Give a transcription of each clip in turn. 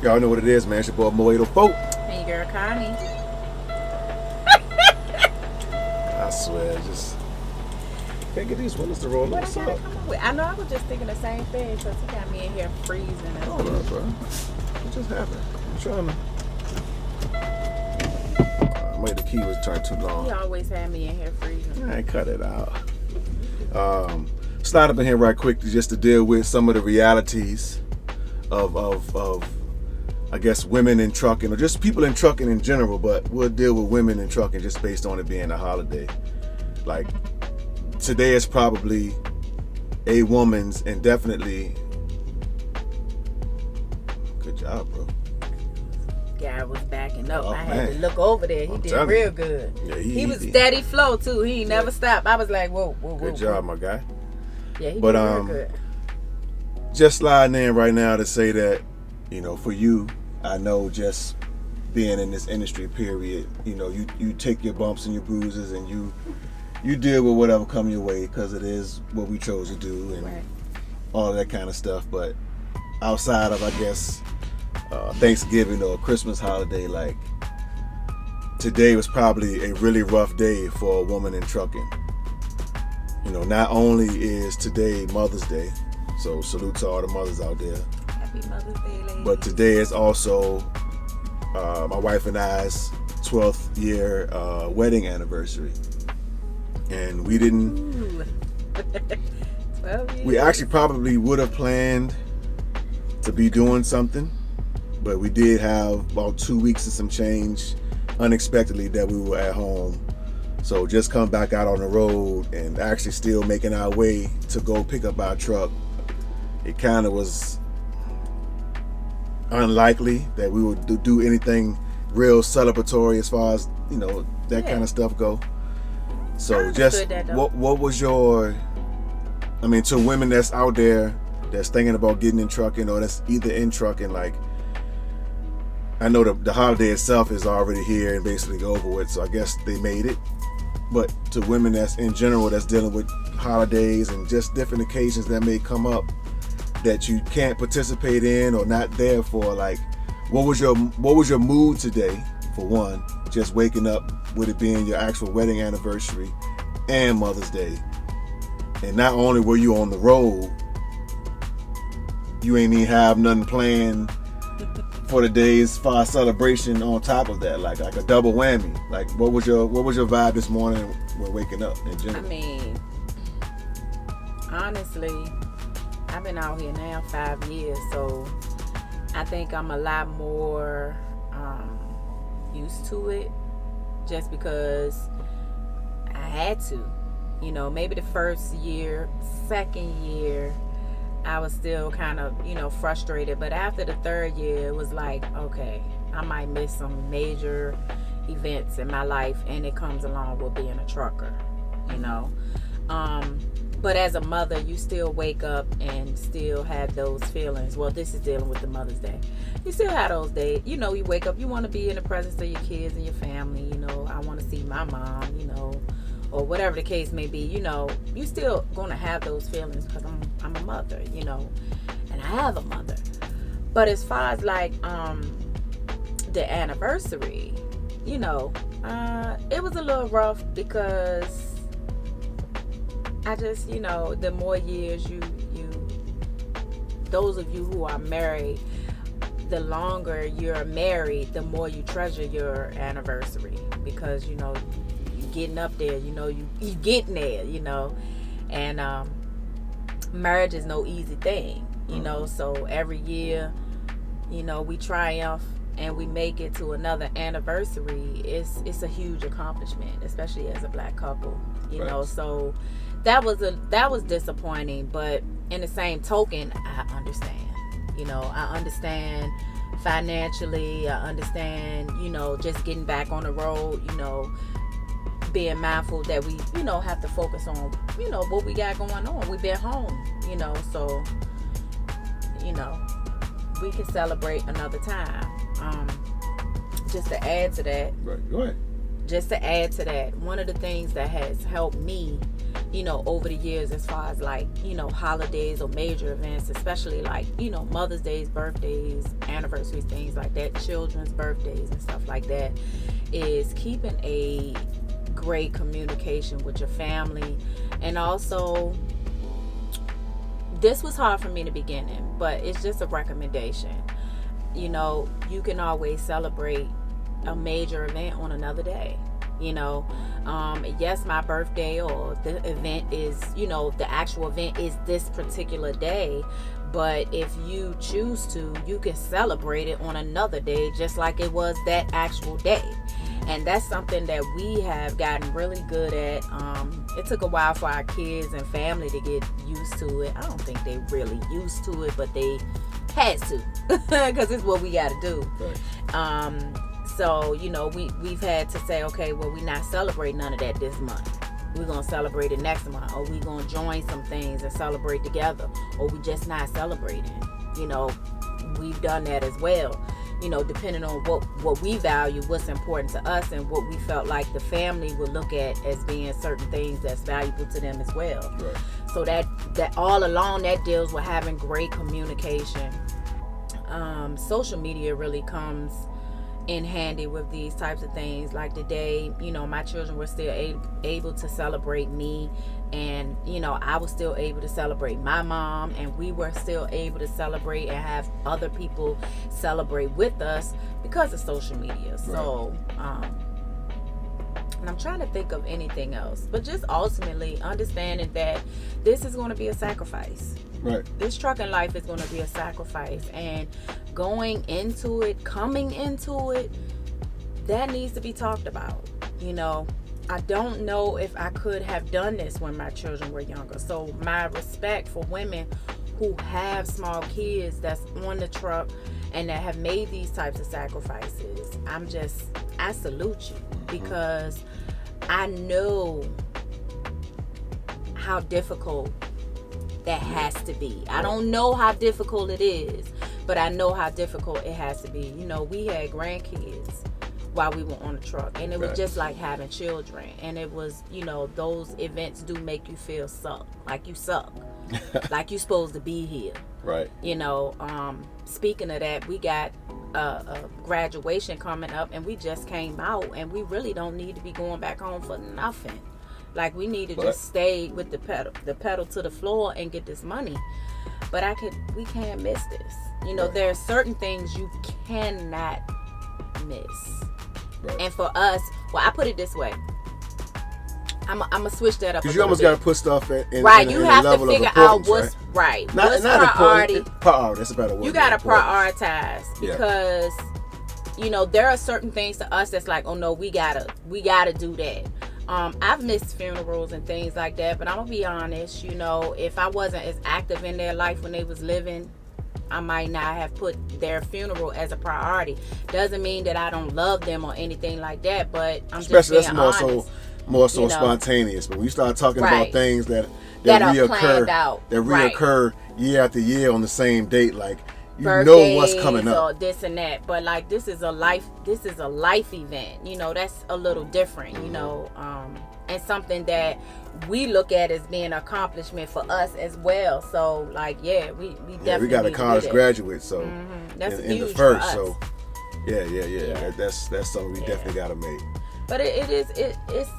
Y'all know what it is, man. It's your boy Moedo Folk. Hey, girl, Connie. I swear, just can't get these windows to roll. What What's I gotta up? come up with? I know I was just thinking the same thing, because he got me in here freezing. Hold up, bro. What just happened? I'm trying to. Maybe the key was turned too long. He always had me in here freezing. I cut it out. Slide up in here right quick just to deal with some of the realities of I guess women in trucking, or just people in trucking in general, but we'll deal with women in trucking just based on it being a holiday. Like, today is probably a woman's, and definitely, good job, bro. Guy was backing up. Oh, I had man. to look over there. He I'm did telling real you. good. Yeah, he was steady flow too. He ain't never stopped. I was like, whoa. Good job, my guy. Yeah, he But, did real good. Just sliding in right now to say that, you know, for you, I know just being in this industry, period, you know, you take your bumps and your bruises and you deal with whatever come your way, because it is what we chose to do and Right. all of that kind of stuff. But outside of, I guess, Thanksgiving or Christmas holiday, like, today was probably a really rough day for a woman in trucking. You know, not only is today Mother's Day, so salute to all the mothers out there, Happy Mother's Day, ladies. but today is also my wife and I's 12th year wedding anniversary. And we didn't, Ooh. 12 years. we actually probably would have planned to be doing something, but we did have about 2 weeks and some change unexpectedly that we were at home. So just come back out on the road and actually still making our way to go pick up our truck. It kind of was unlikely that we would do anything real celebratory as far as, you know, that kind of stuff go. I So understood just that, though. what was your, I mean, to women that's out there that's thinking about getting in trucking, or that's either in trucking, like, I know the holiday itself is already here and basically over with, so I guess they made it. But to women that's in general that's dealing with holidays and just different occasions that may come up that you can't participate in or not there for, like, what was your mood today, for one, just waking up with it being your actual wedding anniversary and Mother's Day? And not only were you on the road, you ain't even have nothing planned for the day's far celebration on top of that, like a double whammy. Like, what was your vibe this morning when waking up in I general? mean, honestly, I've been out here now 5 years, so I think I'm a lot more used to it, just because I had to. You know, maybe the first year, second year, I was still kind of, you know, frustrated. But after the third year, it was like, okay, I might miss some major events in my life, and it comes along with being a trucker, you know. But as a mother, you still wake up and still have those feelings. Well, this is dealing with the Mother's Day. You still have those days. You know, you wake up, you want to be in the presence of your kids and your family. You know, I want to see my mom, you know, or whatever the case may be. You know, you still going to have those feelings, because I'm a mother, you know, and I have a mother. But as far as, like, the anniversary, you know, it was a little rough, because I just, you know, the more years you those of you who are married, the longer you're married, the more you treasure your anniversary, because, you know, you're getting up there, you know, you getting there, you know, and marriage is no easy thing, you know. So every year, you know, we triumph and we make it to another anniversary. It's a huge accomplishment, especially as a black couple, you know. So that was disappointing, but in the same token, I understand. You know, I understand financially. I understand, you know, just getting back on the road, you know, being mindful that we, you know, have to focus on, you know, what we got going on. We've been home, you know, so, you know, we can celebrate another time. Just to add to that, Right, go ahead. just to add to that, one of the things that has helped me over the years, as far as like, holidays or major events, especially like, Mother's Days, birthdays, anniversaries, things like that, children's birthdays and stuff like that, is keeping a great communication with your family. And also, this was hard for me in the beginning, but it's just a recommendation. You can always celebrate a major event on another day. Yes, my birthday or the event is, the actual event is this particular day, but if you choose to, you can celebrate it on another day just like it was that actual day. And that's something that we have gotten really good at. It took a while for our kids and family to get used to it. I don't think they really used to it, but they had to because it's what we got to do. Right. So, we've had to say, okay, well, we're not celebrating none of that this month. We're going to celebrate it next month. Or we're going to join some things and celebrate together. Or we just not celebrating. We've done that as well. Depending on what we value, what's important to us, and what we felt like the family would look at as being certain things that's valuable to them as well. Right. So that all along, that deals with having great communication. Social media really comes in handy with these types of things. Like today, my children were still able to celebrate me, and I was still able to celebrate my mom, and we were still able to celebrate and have other people celebrate with us because of social media. Right. So and I'm trying to think of anything else, but just ultimately understanding that this is going to be a sacrifice. Right. This trucking life is going to be a sacrifice, and coming into it, that needs to be talked about. I don't know if I could have done this when my children were younger. So my respect for women who have small kids that's on the truck and that have made these types of sacrifices, I salute you, because I know how difficult that has to be. I don't know how difficult it is, but I know how difficult it has to be. We had grandkids while we were on the truck, and it was just like having children. And it was, those events do make you feel like you suck, like you're supposed to be here. Right. Speaking of that, we got a graduation coming up, and we just came out, and we really don't need to be going back home for nothing. Like, we need to just stay with the pedal to the floor and get this money. But we can't miss this. There are certain things you cannot miss. Right. And for us, I put it this way. I'm gonna switch that up. Because you almost got to put stuff in right. You have to figure out what's right. What's priority? Priority. That's a better word. You got to prioritize, because there are certain things to us that's like, oh no, we gotta do that. I've missed funerals and things like that, but I'm gonna be honest, if I wasn't as active in their life when they was living, I might not have put their funeral as a priority. Doesn't mean that I don't love them or anything like that, but I'm especially just being honest. More so spontaneous. But when you start talking about things that reoccur year after year on the same date, like birthdays, know what's coming up, or this and that. But like, this is a life event. That's a little different. And something that we look at as being an accomplishment for us as well. So like, we definitely we got a college graduate, so that's in huge the first, for us. so yeah. That's something we definitely got to make. But it's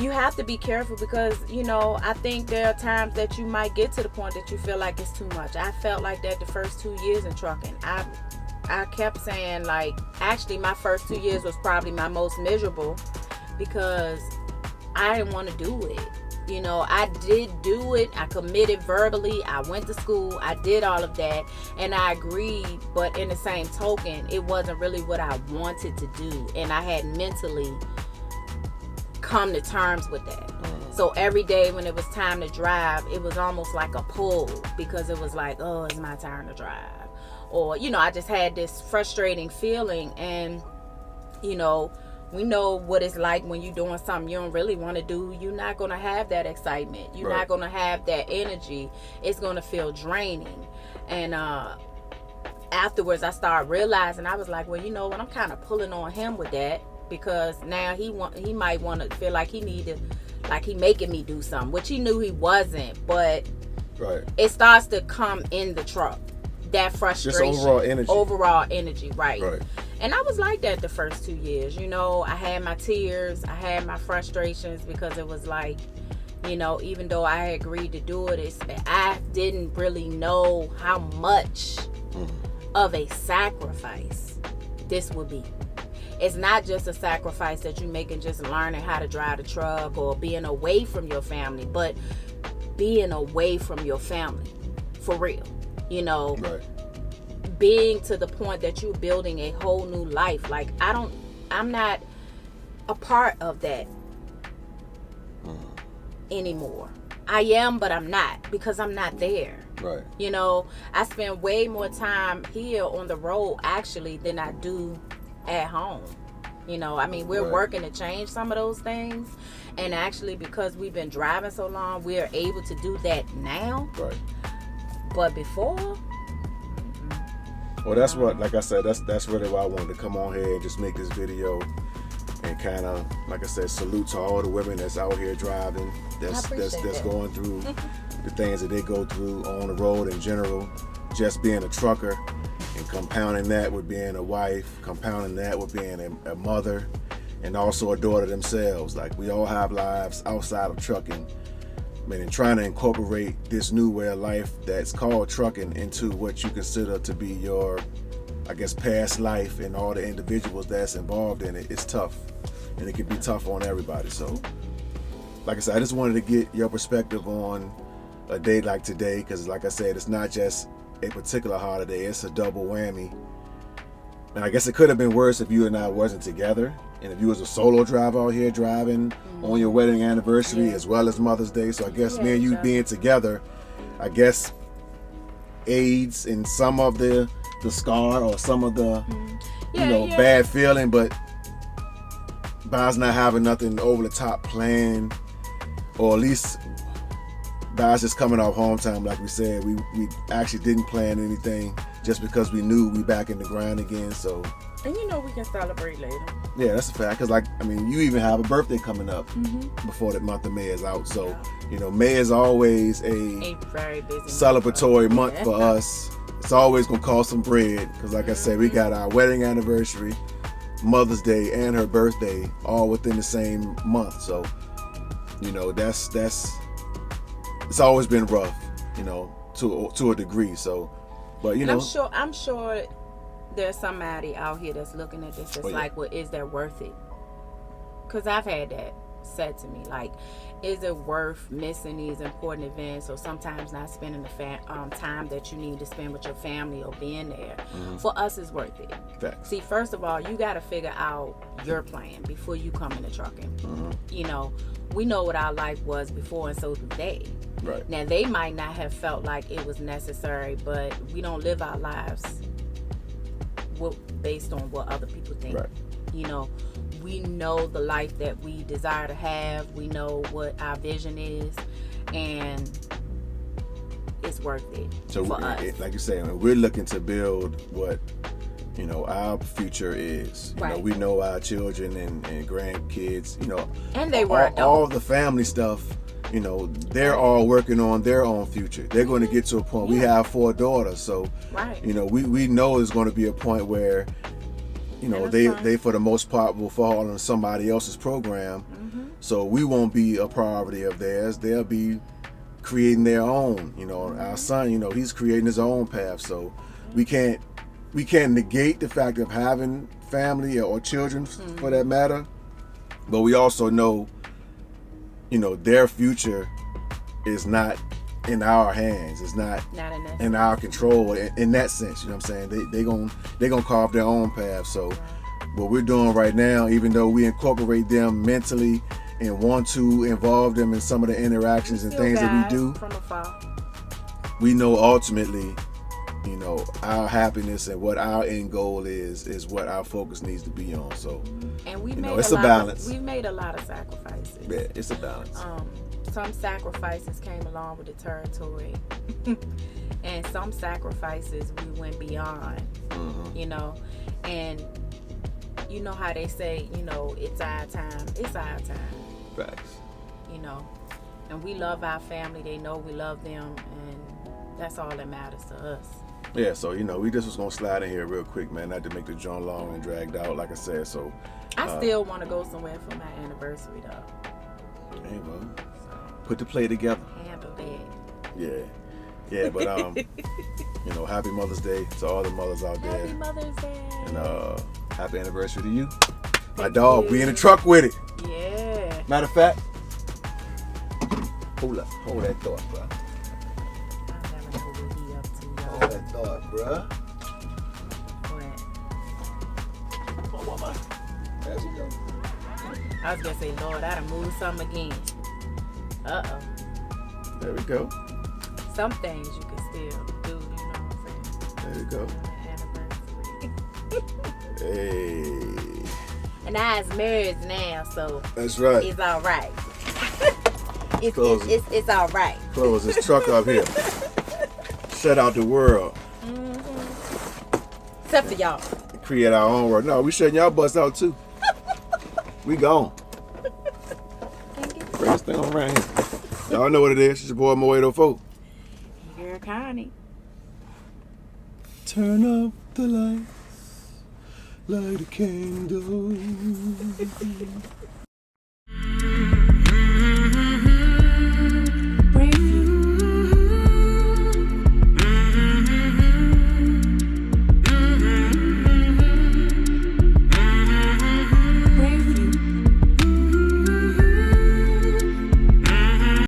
you have to be careful, because I think there are times that you might get to the point that you feel like it's too much. I felt like that the first 2 years in trucking. I kept saying, like, actually my first 2 years was probably my most miserable, because I didn't want to do it. I did do it. I committed verbally. I went to school. I did all of that, and I agreed. But in the same token, it wasn't really what I wanted to do, and I had mentally come to terms with that. So every day when it was time to drive, it was almost like a pull, because it was like, oh, it's my turn to drive. Or, I just had this frustrating feeling. And, we know what it's like when you're doing something you don't really want to do. You're not going to have that excitement. You're not going to have that energy. It's going to feel draining. And afterwards, I started realizing, I was like, well, you know what? I'm kind of pulling on him with that, because now he might want to feel like he need to like he making me do something, which he knew he wasn't, but right. It starts to come in the truck. That frustration. Just overall energy. Overall energy, right. Right. And I was like that the first 2 years. You know, I had my tears, I had my frustrations, because it was like, you know, even though I had agreed to do it, I didn't really know how much of a sacrifice this would be. It's not just a sacrifice that you're making just learning how to drive the truck or being away from your family, but being away from your family for real. You know, right. Being to the point that you're building a whole new life. Like, I'm not a part of that anymore. I am, but I'm not, because I'm not there. Right. You know, I spend way more time here on the road actually than I do at home. You know, I mean, we're right. working to change some of those things, and actually because we've been driving so long, we're able to do that now. Right. But before, well, that's what, like I said, that's really why I wanted to come on here and just make this video and kind of, like I said, salute to all the women that's out here driving, that's going through the things that they go through on the road in general, just being a trucker, and compounding that with being a wife, compounding that with being a mother, and also a daughter themselves. Like, we all have lives outside of trucking. I mean, and trying to incorporate this new way of life that's called trucking into what you consider to be your, I guess, past life, and all the individuals that's involved in it, it's tough. And it can be tough on everybody. So, like I said, I just wanted to get your perspective on a day like today, because like I said, it's not just a particular holiday, it's a double whammy. And I guess it could have been worse if you and I wasn't together, and if you was a solo driver out here driving on your wedding anniversary as well as Mother's Day. So I guess me and you being together, I guess, aids in some of the scar or some of the bad feeling, but by us not having nothing over the top planned, or at least by us just coming off home time, like we said, we actually didn't plan anything, just because we knew we back in the grind again. So, and you know, we can celebrate later. Yeah, that's a fact. Because, like, I mean, you even have a birthday coming up before the month of May is out. So, you know, May is always a very busy celebratory month for us. It's always going to cost some bread. Because, like I said, we got our wedding anniversary, Mother's Day, and her birthday all within the same month. So, you know, it's always been rough, you know, to a degree. So, but, you know. I'm sure there's somebody out here that's looking at this that's like, well, is that worth it? Because I've had that said to me, like, is it worth missing these important events, or sometimes not spending the time that you need to spend with your family or being there? For us, it's worth it. Facts. See, first of all, you got to figure out your plan before you come into trucking. You know, we know what our life was before, and so do they. Right. Now, they might not have felt like it was necessary, but we don't live our lives based on what other people think. Right. You know, we know the life that we desire to have. We know what our vision is, and it's worth it for us. Like you said, we're looking to build what, you know, our future is. You know, we know our children and grandkids, you know, and they were all the family stuff. You know, they're all working on their own future. They're going to get to a point. We have 4 daughters, so you know, we know there's going to be a point where, you know, they for the most part will fall on somebody else's program. So we won't be a priority of theirs. They'll be creating their own. You know, our son, you know, he's creating his own path. So we can't negate the fact of having family or children for that matter. But we also know, you know, their future is not in our hands. It's not in our control in that sense. You know what I'm saying? They gonna carve their own path. So what we're doing right now, even though we incorporate them mentally and want to involve them in some of the interactions and things that we do, from afar, we know ultimately, you know, our happiness and what our end goal is what our focus needs to be on. So, and we it's a balance. We've made a lot of sacrifices. Yeah, it's a balance. Some sacrifices came along with the territory, and some sacrifices we went beyond. You know, and you know how they say, you know, it's our time. It's our time. Facts. you know. And we love our family. They know we love them, and that's all that matters to us. Yeah, so we just was gonna slide in here real quick, man, not to make the joint long and dragged out, like I said. So I still want to go somewhere for my anniversary, though. hey, well, put the play together. Handle that. Yeah, but happy Mother's Day to all the mothers out there, Happy Mother's Day. and happy anniversary to you, my dog. We in the truck with it. Yeah. Matter of fact, hold that thought, bro. Hold that thought, bro. What? There we go. I was gonna say, Lord, I done moved something again. Uh-oh. There we go. Some things you can still do, you know what I'm saying? There we go. Hey. And I is married now, so That's right. it's all right. It's all right. Close this truck up here. Shut out the world. Except for y'all. Create our own world. No, we shutting y'all butts out too. We gone. Greatest thing on around here. Y'all know what it is. It's your boy Mo 804. Girl, Connie. Turn up the lights, light a candle.